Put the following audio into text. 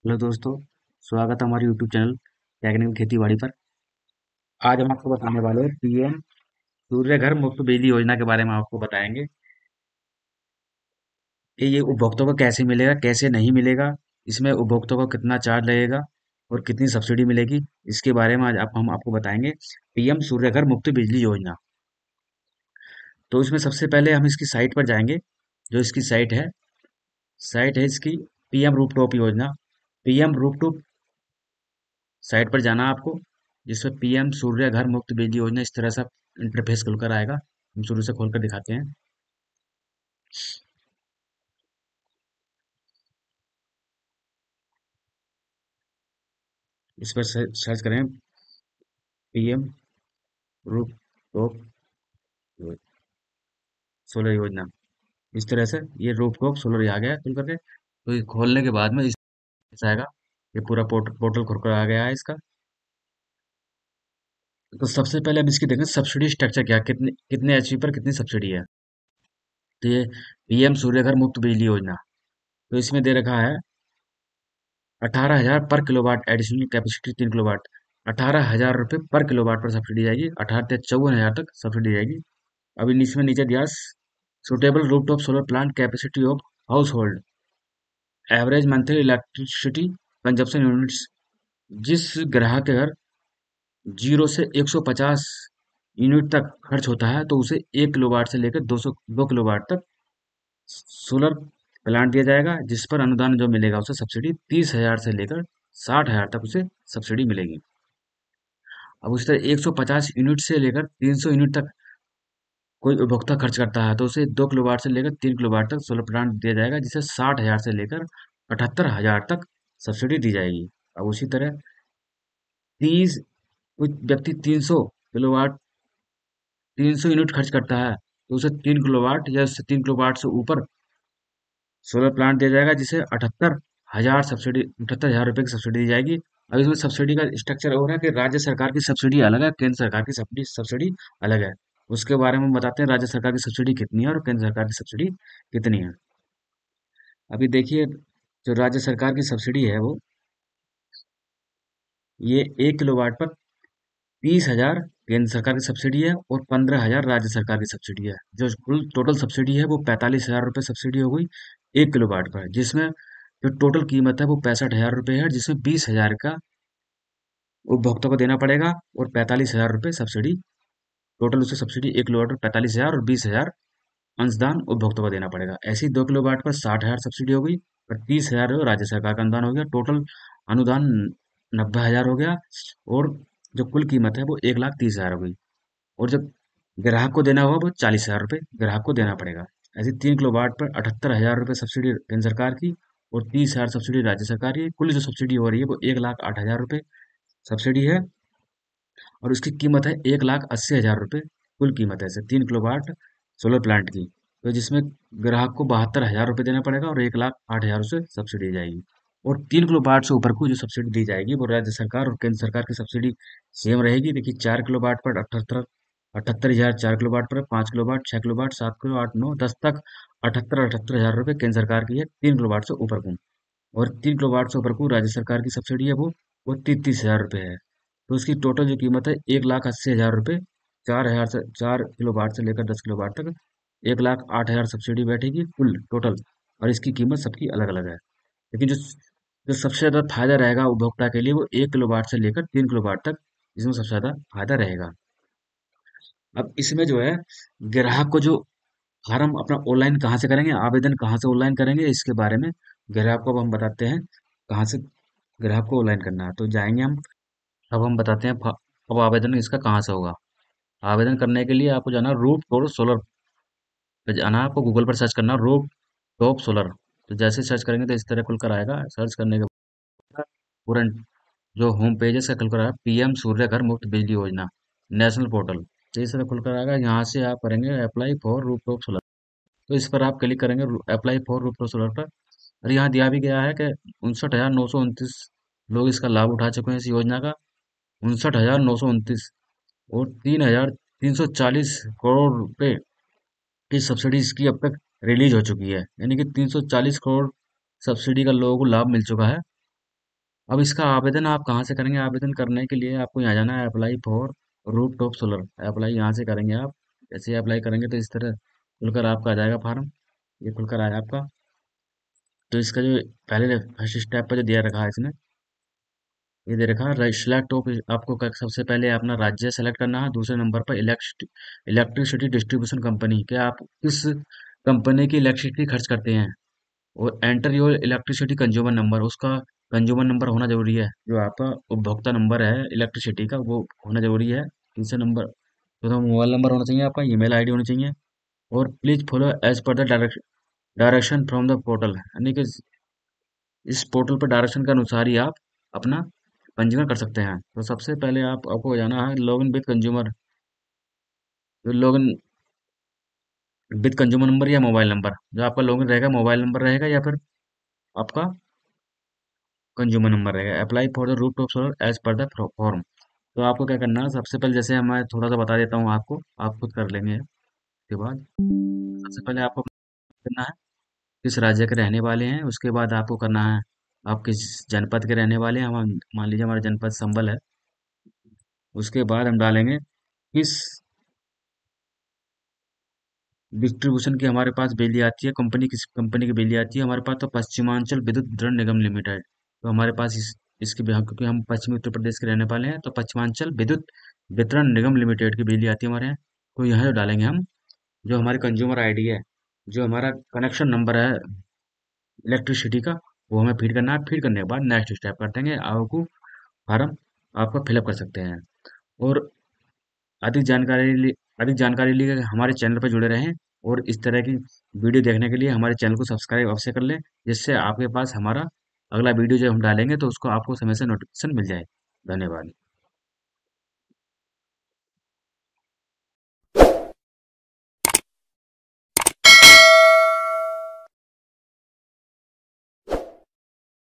Hello दोस्तों। स्वागत है हमारे यूट्यूब चैनल टेक्निकल खेती बाड़ी पर। आज हम आपको बताने वाले हैं पीएम सूर्य घर मुफ्त बिजली योजना के बारे में आपको बताएंगे कि ये उपभोक्ताओं को कैसे मिलेगा, कैसे नहीं मिलेगा, इसमें उपभोक्ताओं को कितना चार्ज लगेगा और कितनी सब्सिडी मिलेगी। इसके बारे में आज हम आपको बताएंगे। पीएम सूर्य घर मुफ्त बिजली योजना। तो इसमें सबसे पहले हम इसकी साइट पर जाएंगे। जो इसकी साइट है इसकी पीएम रूफटॉप योजना। पीएम रूफटॉप साइट पर जाना आपको, जिसमें पीएम सूर्य घर मुफ्त बिजली योजना इस तरह सा इंटरफेस खुलकर आएगा। हम शुरू से खोलकर दिखाते हैं। इस पर सर्च करें पीएम रूफ टॉप सोलर योजना। इस तरह से ये रूफ टॉप सोलर आ गया है खुल करके। तो ये खोलने के बाद में इस आएगा। ये पूरा पोर्टल खुलकर आ गया है इसका। तो सबसे पहले हम इसकी देखें सब्सिडी स्ट्रक्चर क्या है, कितने कितने एचपी पर कितनी सब्सिडी है। तो ये पीएम सूर्य घर मुफ्त बिजली योजना, तो इसमें दे रखा है 18,000 पर किलोवाट एडिशनल कैपेसिटी 3 किलोवाट। 18,000 रुपये पर किलोवाट पर सब्सिडी जाएगी। 18 से 54,000 तक सब्सिडी जाएगी। अब इसमें नीचे दिया suitable rooftop solar plant capacity of house hold average monthly electricity consumption units. जिस ग्राहक के घर 0 से 150 यूनिट तक खर्च होता है, तो उसे 1 किलोवाट से लेकर 2 किलोवाट तक सोलर प्लांट दिया जाएगा, जिस पर अनुदान जो मिलेगा उसे सब्सिडी 30,000 से लेकर 60,000 तक उसे सब्सिडी मिलेगी। अब उसी तरह 150 यूनिट से लेकर 300 यूनिट तक कोई उपभोक्ता खर्च करता है, तो उसे 2 किलोवाट से लेकर 3 किलोवाट तक सोलर प्लांट दिया जाएगा, जिसे 60,000 से लेकर 78,000 तक सब्सिडी दी जाएगी। अब उसी तरह 30 कोई व्यक्ति 300 यूनिट खर्च करता है, तो उसे 3 किलोवाट या उससे 3 किलोवाट से ऊपर सोलर प्लांट दिया जाएगा, जिसे 78,000 रुपए की सब्सिडी दी जाएगी। अब इसमें सब्सिडी का स्ट्रक्चर और है कि राज्य सरकार की सब्सिडी अलग है, केंद्र सरकार की सब्सिडी अलग है। उसके बारे में बताते हैं, राज्य सरकार की सब्सिडी कितनी है और केंद्र सरकार की सब्सिडी कितनी है। अभी देखिए, जो राज्य सरकार की सब्सिडी है वो ये 1 किलोवाट पर 30,000 केंद्र सरकार की सब्सिडी है और 15,000 राज्य सरकार की सब्सिडी है। जो कुल टोटल सब्सिडी है वो 45,000 रुपये सब्सिडी हो गई 1 किलोवाट पर, जिसमें जो टोटल कीमत है वो 65,000 रुपये है, जिसमें 20,000 का उपभोक्ता को देना पड़ेगा और 45,000 रुपये सब्सिडी। टोटल उसे सब्सिडी 1 किलोवाट पर 45,000 और 20,000 अंशदान उपभोक्ता को देना पड़ेगा। ऐसे ही 2 किलोवाट पर 60,000 सब्सिडी हो गई और 30,000 राज्य सरकार का अनुदान हो गया। टोटल अनुदान 90,000 हो गया और जो कुल कीमत है वो 1,30,000 हो गई। और जब ग्राहक को देना होगा वो 40,000 रुपये ग्राहक को देना पड़ेगा। ऐसे 3 किलोवाट पर 78,000 रुपये सब्सिडी केंद्र सरकार की और 30,000 सब्सिडी राज्य सरकार की। कुल जो सब्सिडी हो रही है वो 1,08,000 रुपये सब्सिडी है और उसकी कीमत है 1,80,000 रुपये। कुल कीमत है ऐसे 3 किलोवाट सोलर प्लांट की, तो जिसमें ग्राहक को 72,000 रुपये देना पड़ेगा और 1,08,000 से सब्सिडी दी जाएगी। और 3 किलोवाट से ऊपर को जो सब्सिडी दी जाएगी वो राज्य सरकार और केंद्र सरकार की सब्सिडी सेम रहेगी। देखिए 4 किलोवाट पर 78,000 4 किलोवाट पर 5 किलोवाट 6 किलोवाट 7 किलोवाट 8 9 10 तक 78,000 रुपये केंद्र सरकार की है 3 किलोवाट से ऊपर को। और 3 किलोवाट से ऊपर को राज्य सरकार की सब्सिडी है वो 33,000 रुपये है। तो उसकी टोटल जो कीमत है 1,80,000 रुपये। 4,000 से 4 किलोवाट से लेकर 10 किलोवाट तक 1,08,000 सब्सिडी बैठेगी कुल टोटल। और इसकी कीमत सबकी अलग अलग है, लेकिन जो जो सबसे ज़्यादा फायदा रहेगा उपभोक्ता के लिए वो 1 किलोवाट से लेकर 3 किलोवाट तक, इसमें सबसे ज़्यादा फायदा रहेगा। अब इसमें जो है ग्राहक को जो फार्म अपना ऑनलाइन कहाँ से करेंगे, आवेदन कहाँ से ऑनलाइन करेंगे, इसके बारे में ग्राहक को अब हम बताते हैं कहाँ से ग्राहक को ऑनलाइन करना है। तो जाएंगे हम। अब हम बताते हैं अब आवेदन इसका कहाँ से होगा। आवेदन करने के लिए आपको जाना रूफ टॉप सोलर पे जाना है। आपको गूगल पर सर्च करना रूफ टॉप सोलर। तो जैसे सर्च करेंगे तो इस तरह खुलकर आएगा। सर्च करने के बाद पूरा जो होम पेज है इसका खुलकर आएगा पीएम सूर्य घर मुफ्त बिजली योजना नेशनल पोर्टल। तो इस तरह खुलकर आएगा। यहाँ से आप करेंगे apply for roof top solar. तो इस पर आप क्लिक करेंगे apply for roof top solar पर। और यहाँ दिया भी गया है कि 59,929 लोग इसका लाभ उठा चुके हैं इस योजना का। 59,929 और 3,340 करोड़ रुपए की सब्सिडी इसकी अब तक रिलीज हो चुकी है, यानी कि 340 करोड़ सब्सिडी का लोगों को लाभ मिल चुका है। अब इसका आवेदन आप कहाँ से करेंगे? आवेदन करने के लिए आपको यहाँ जाना है, apply for roof top solar. Apply यहाँ से करेंगे आप। जैसे ही अप्लाई करेंगे तो इस तरह खुलकर आपका आ जाएगा फॉर्म। ये खुलकर आया आपका। तो इसका जो पहले फर्स्ट स्टेप पर जो दिया रखा है इसने, ये दे रखा है सिलेक्ट ऑफ। आपको सबसे पहले अपना राज्य सेलेक्ट करना है। दूसरे नंबर पर इलेक्ट्रिसिटी डिस्ट्रीब्यूशन कंपनी, क्या आप किस कंपनी की इलेक्ट्रिसिटी खर्च करते हैं। और enter your electricity consumer number, उसका कंज्यूमर नंबर होना जरूरी है। जो आपका उपभोक्ता नंबर है इलेक्ट्रिसिटी का, वो होना जरूरी है। तीसरे नंबर तो मोबाइल नंबर होना चाहिए, आपका ईमेल आईडी होनी चाहिए। और please follow as per the direction from the portal, यानी कि इस पोर्टल पर डायरेक्शन के अनुसार ही आप अपना पंजीकरण कर सकते हैं। तो सबसे पहले आपको जाना है लॉगिन विद कंज्यूमर, जो लॉगिन विद कंज्यूमर नंबर या मोबाइल नंबर, जो आपका लॉगिन रहेगा मोबाइल नंबर रहेगा या फिर आपका कंज्यूमर नंबर रहेगा। Apply for the route of solar as per the form. तो आपको क्या करना है, सबसे पहले जैसे मैं थोड़ा सा बता देता हूँ आपको, आप खुद कर लेंगे उसके बाद। सबसे पहले आपको करना है किस राज्य के रहने वाले हैं। उसके बाद आपको करना है आप किस जनपद के रहने वाले हैं। हम मान लीजिए हमारा जनपद संबल है। उसके बाद हम डालेंगे किस डिस्ट्रीब्यूशन की हमारे पास बिजली आती है, कंपनी किस कंपनी की बिजली आती है हमारे पास। तो पश्चिमांचल विद्युत वितरण निगम लिमिटेड। तो हमारे पास इसकी क्योंकि हम पश्चिमी उत्तर प्रदेश के रहने वाले हैं, तो पश्चिमांचल विद्युत वितरण निगम लिमिटेड की बिजली आती है हमारे यहाँ। तो यहाँ जो डालेंगे हम, जो हमारी कंज्यूमर आईडी है, जो हमारा कनेक्शन नंबर है इलेक्ट्रिसिटी का, वो हमें फीड करना है। फीड करने के बाद नेक्स्ट स्टेप कर देंगे, आपको फॉर्म आपका फिलअप कर सकते हैं। और अधिक जानकारी लिए हमारे चैनल पर जुड़े रहें। और इस तरह की वीडियो देखने के लिए हमारे चैनल को सब्सक्राइब अवश्य कर लें, जिससे आपके पास हमारा अगला वीडियो जब हम डालेंगे तो उसको आपको समय से नोटिफिकेशन मिल जाए। धन्यवाद।